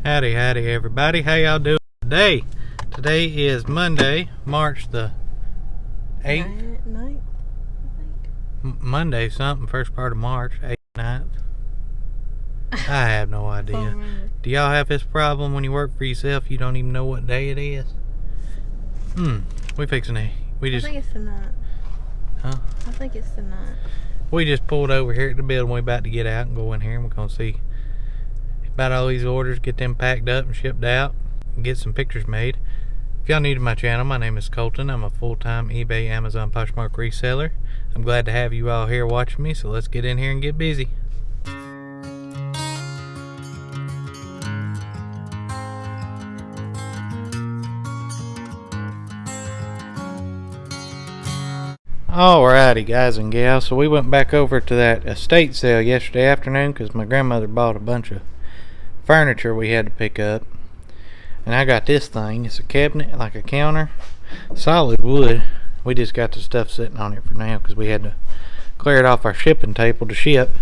Howdy everybody, how y'all doing today? Today is Monday, March the 8th. 9th, I think. Monday something, first part of March, 8th, 9th. I have no idea. Do y'all have this problem when you work for yourself, you don't even know what day it is? We fixing it. I think it's the 9th. Huh? I think it's the 9th. We just pulled over here at the building. We're about to get out and go in here, and we're going to see about all these orders, get them packed up and shipped out, and get some pictures made. If y'all new to my channel, my name is Colton. I'm a full-time eBay, Amazon, Poshmark reseller. I'm glad to have you all here watching me, so let's get in here and get busy. Alrighty guys and gals, so we went back over to that estate sale yesterday afternoon because my grandmother bought a bunch of furniture we had to pick up, and I got this thing. It's a cabinet, like a counter, solid wood. We just got the stuff sitting on it for now because we had to clear it off our shipping table to ship,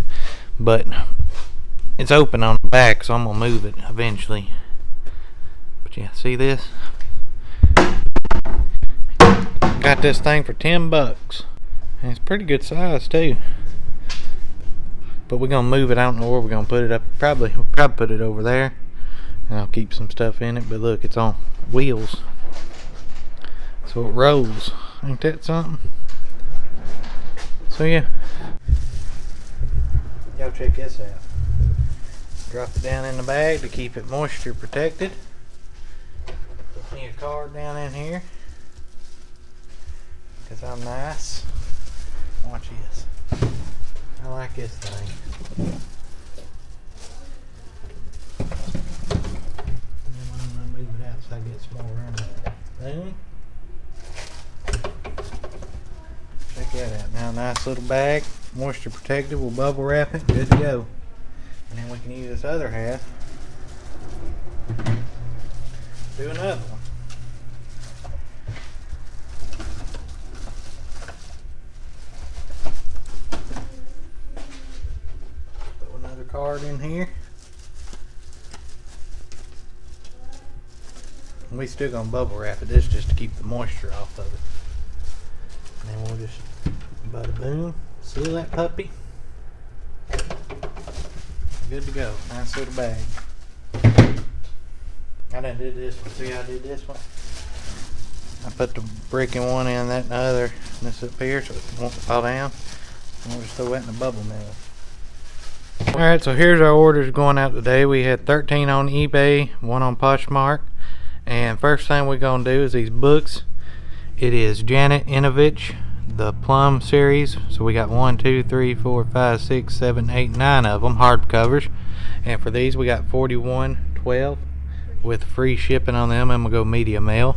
but it's open on the back, so I'm gonna move it eventually. But yeah, see this? Got this thing for $10, and it's pretty good size too. But we're gonna move it. I don't know where we're gonna put it up. We'll probably put it over there, and I'll keep some stuff in it. But look, it's on wheels, so it rolls. Ain't that something? So yeah, y'all check this out. Drop it down in the bag to keep it moisture protected. Put me a card down in here, because I'm nice. Watch this. I like this thing. And then I'm going to move it out so I get some more room. Boom. Check that out. Now, nice little bag. Moisture protected. We'll bubble wrap it. Good to go. And then we can use this other half. Do another one. Card in here. And we still gonna bubble wrap it. This just to keep the moisture off of it. And then we'll just bada boom, seal that puppy. Good to go. Nice little bag. I done did this one. See how I did this one? I put the brick in one end, that in the other, and this up here so it won't fall down. And we'll just throw that in the bubble mill. Alright, so here's our orders going out today. We had 13 on eBay, 1 on Poshmark. And first thing we're going to do is these books. It is Janet Inovich, the Plum series. So we got 1, 2, 3, 4, 5, 6, 7, 8, 9 of them, hardcovers. And for these we got 41.12 with free shipping on them. I'm going to go media mail.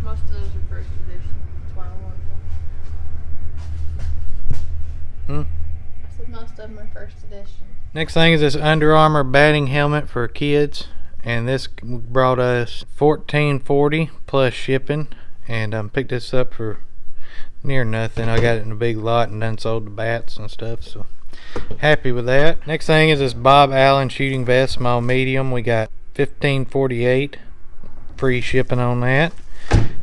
Most of those are first edition. That's why I want them. Most of them are first edition. Next thing is this Under Armour batting helmet for kids, and this brought us $14.40 plus shipping, and picked this up for near nothing. I got it in a big lot and done sold the bats and stuff, so happy with that. Next thing is this Bob Allen shooting vest, small medium. We got $15.48 free shipping on that.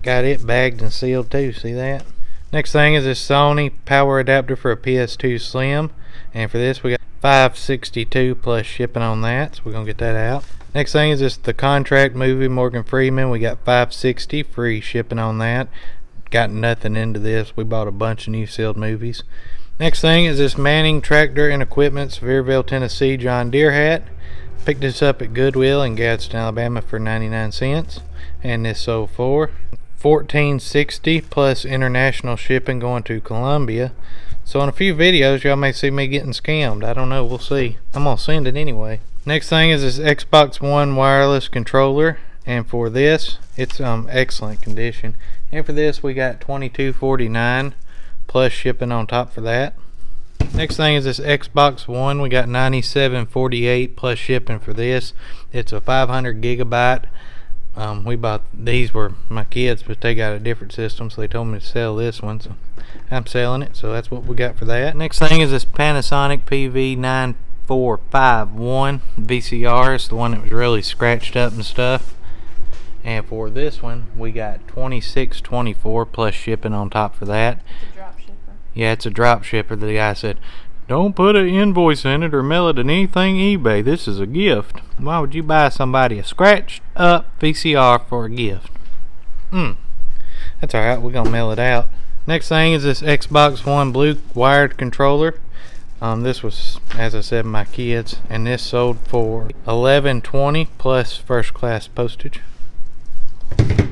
Got it bagged and sealed too, see that? Next thing is this Sony power adapter for a PS2 Slim, and for this we got $5.62 plus shipping on that, so we're gonna get that out. Next thing is this The Contract movie, Morgan Freeman. We got $5.60 free shipping on that. Got nothing into this. We bought a bunch of new sealed movies. Next thing is this Manning Tractor and Equipment, Sevierville, Tennessee John Deere hat. Picked this up at Goodwill in Gadsden, Alabama for 99 cents, and this sold for $14.60 plus international shipping going to Colombia. So in a few videos y'all may see me getting scammed. I don't know, we'll see. I'm gonna send it anyway. Next thing is this Xbox One wireless controller, and for this it's excellent condition. And for this we got $22.49 plus shipping on top for that. Next thing is this Xbox One. We got $97.48 plus shipping for this. It's a 500 gigabyte. We bought these were my kids, but they got a different system, so they told me to sell this one, so I'm selling it. So that's what we got for that. Next thing is this Panasonic PV 2451 VCR. It's the one that was really scratched up and stuff. And for this one, we got 2624 plus shipping on top for that. It's a drop shipper. Yeah, it's a drop shipper. The guy said, don't put an invoice in it or mail it in anything eBay. This is a gift. Why would you buy somebody a scratched up VCR for a gift? That's alright, we're gonna mail it out. Next thing is this Xbox One Blue wired controller. This was, as I said, my kids, and this sold for $11.20 plus first class postage.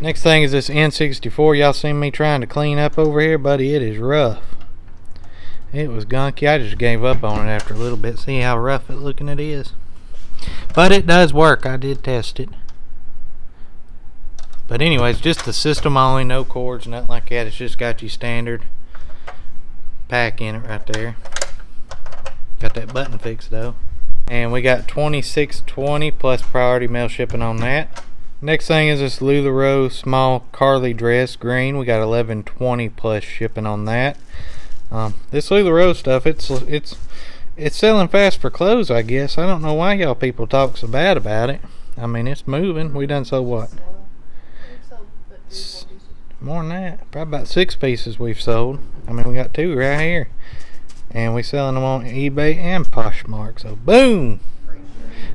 Next thing is this N64. Y'all seen me trying to clean up over here, buddy? It is rough. It was gunky. I just gave up on it after a little bit. See how rough it looking it is. But it does work. I did test it. But anyways, just the system only, no cords, nothing like that. It's just got you standard pack in it right there. Got that button fixed though. And we got 2620 plus priority mail shipping on that. Next thing is this LuLaRoe small Carly dress green. We got 1120 plus shipping on that. This LuLaRoe stuff, it's selling fast for clothes, I guess. I don't know why y'all people talk so bad about it. I mean, it's moving. We done sold what? More than that. Probably about 6 pieces we've sold. I mean, we got 2 right here. And we selling them on eBay and Poshmark. So, boom!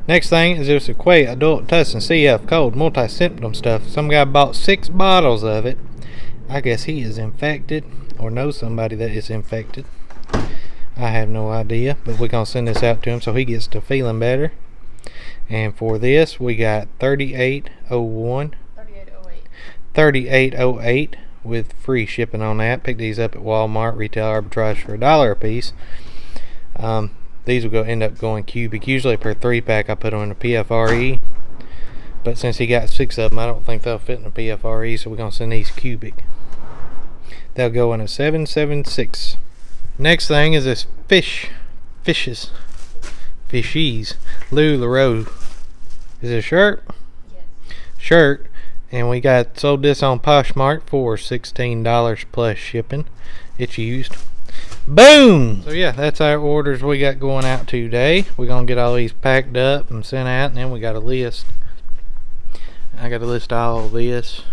Next thing is this Equate Adult Tussin CF Cold Multi-Symptom stuff. Some guy bought 6 bottles of it. I guess he is infected or knows somebody that is infected. I have no idea, but we're going to send this out to him so he gets to feeling better. And for this, we got 3808 with free shipping on that. Pick these up at Walmart, retail arbitrage for $1 a piece. These will end up going cubic. Usually per 3-pack I put them in a PFRE, but since he got 6 of them, I don't think they'll fit in a PFRE, so we're going to send these cubic. They'll go in a 776. Next thing is this fishies LuLaRoe. Is it a shirt? Yes. Shirt. And we got sold this on Poshmark for $16 plus shipping. It's used. Boom! So yeah, that's our orders we got going out today. We're gonna get all these packed up and sent out, and then we got a list. I got to list all this,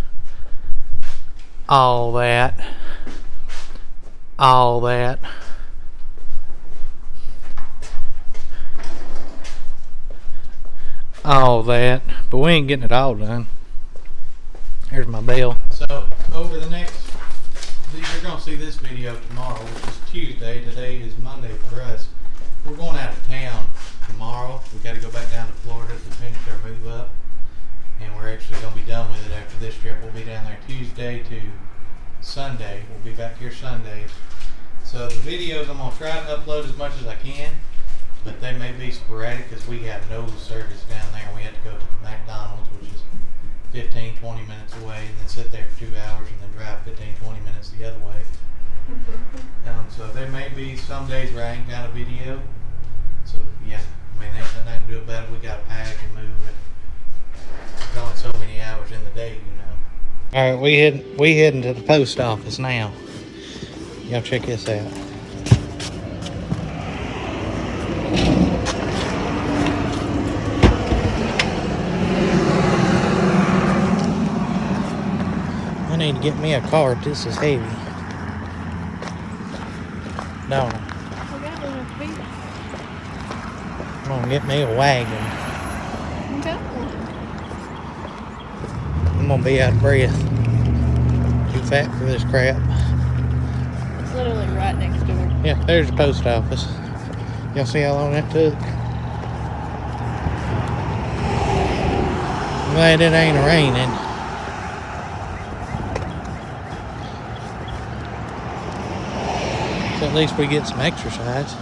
all that, all that. All that, but we ain't getting it all done. Here's my bell. So over the next, you're gonna see this video tomorrow, which is Tuesday. Today is Monday for us. We're going out of town tomorrow. We got to go back down to Florida to finish our move up, and we're actually gonna be done with it after this trip. We'll be down there Tuesday to Sunday. We'll be back here Sunday. So the videos I'm gonna try to upload as much as I can, but they may be sporadic because we have no service down there. We have to go to McDonald's, which is 15-20 minutes away, and then sit there for 2 hours and then drive 15-20 minutes the other way. So there may be some days where I ain't got a video. So yeah, I mean, there's nothing I can do about it. We got to pack and move it. It's only so many hours in the day, you know. All right, we heading to the post office now. Y'all check this out. I need to get me a cart. This is heavy. No. I'm gonna get me a wagon. I'm gonna be out of breath. Too fat for this crap. It's literally right next door. Yeah, there's the post office. Y'all see how long that took? I'm glad it ain't raining. So at least we get some exercise.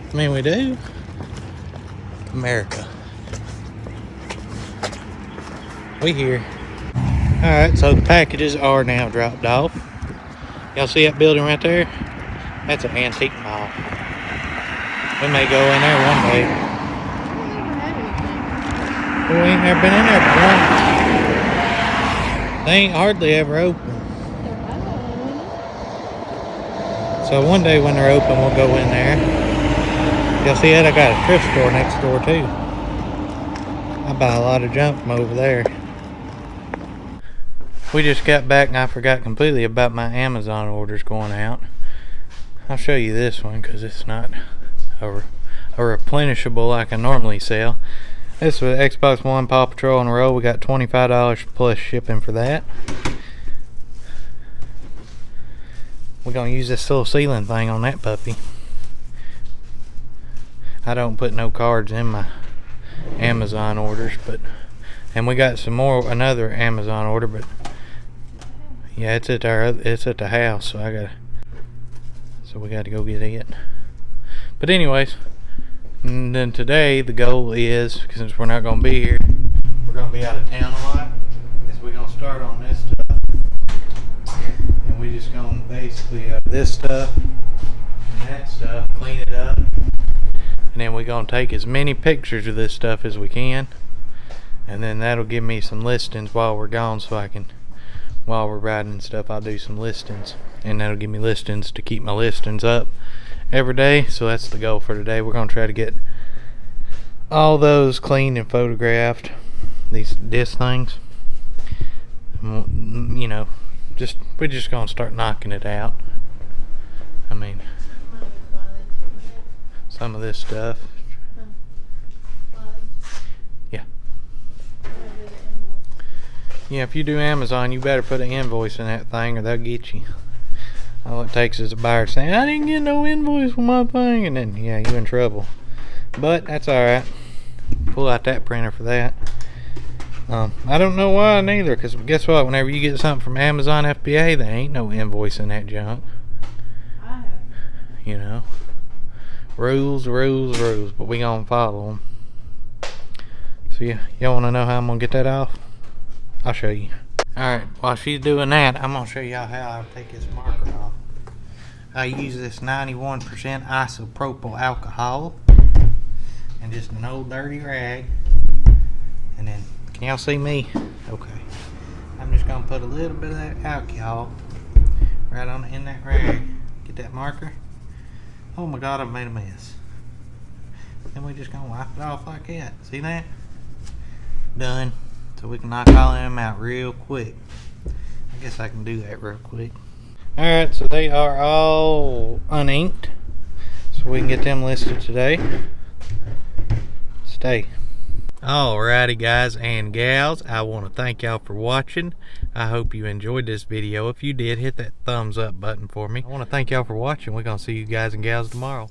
I mean, we do. America. We here. Alright, so the packages are now dropped off. Y'all see that building right there? That's an antique mall. We may go in there one day. We ain't never been in there before. They ain't hardly ever open. So one day when they're open, we'll go in there. You'll see that I got a thrift store next door too. I buy a lot of junk from over there. We just got back and I forgot completely about my Amazon orders going out. I'll show you this one because it's not a replenishable like I normally sell. This was Xbox One Paw Patrol in a row. We got $25 plus shipping for that. We're gonna use this little ceiling thing on that puppy. I don't put no cards in my Amazon orders, and we got some more, another Amazon order, but yeah, it's at the house, so we gotta go get it. But anyways, and then today the goal is, since we're not gonna be here, we're gonna be out of town a lot, is we're gonna start on this stuff. And we just gonna basically this stuff and that stuff, clean it up, and then we're gonna take as many pictures of this stuff as we can, and then that'll give me some listings while we're gone, so I can, while we're riding and stuff, I'll do some listings, and that'll give me listings to keep my listings up every day. So that's the goal for today. We're gonna try to get all those cleaned and photographed, this things, you know. We're just gonna start knocking it out. I mean, some of this stuff. Yeah. Yeah, if you do Amazon, you better put an invoice in that thing or they'll get you. All it takes is a buyer saying, I didn't get no invoice for my thing, and then, yeah, you're in trouble. But that's alright. Pull out that printer for that. I don't know why neither, because guess what? Whenever you get something from Amazon FBA, there ain't no invoice in that junk. You know, rules, but we gonna follow them. So yeah, y'all want to know how I'm gonna get that off? I'll show you. Alright, while she's doing that, I'm gonna show y'all how I take this marker off. I use this 91% isopropyl alcohol and just an old dirty rag, and then, can y'all see me? Okay. I'm just gonna put a little bit of that alcohol right on in that rag. Get that marker. Oh my God, I've made a mess. Then we just gonna wipe it off like that. See that? Done. So we can knock all of them out real quick. I guess I can do that real quick. Alright, so they are all uninked, so we can get them listed today. Stay. Alrighty guys and gals, I want to thank y'all for watching. I hope you enjoyed this video. If you did, hit that thumbs up button for me. I want to thank y'all for watching. We're going to see you guys and gals tomorrow.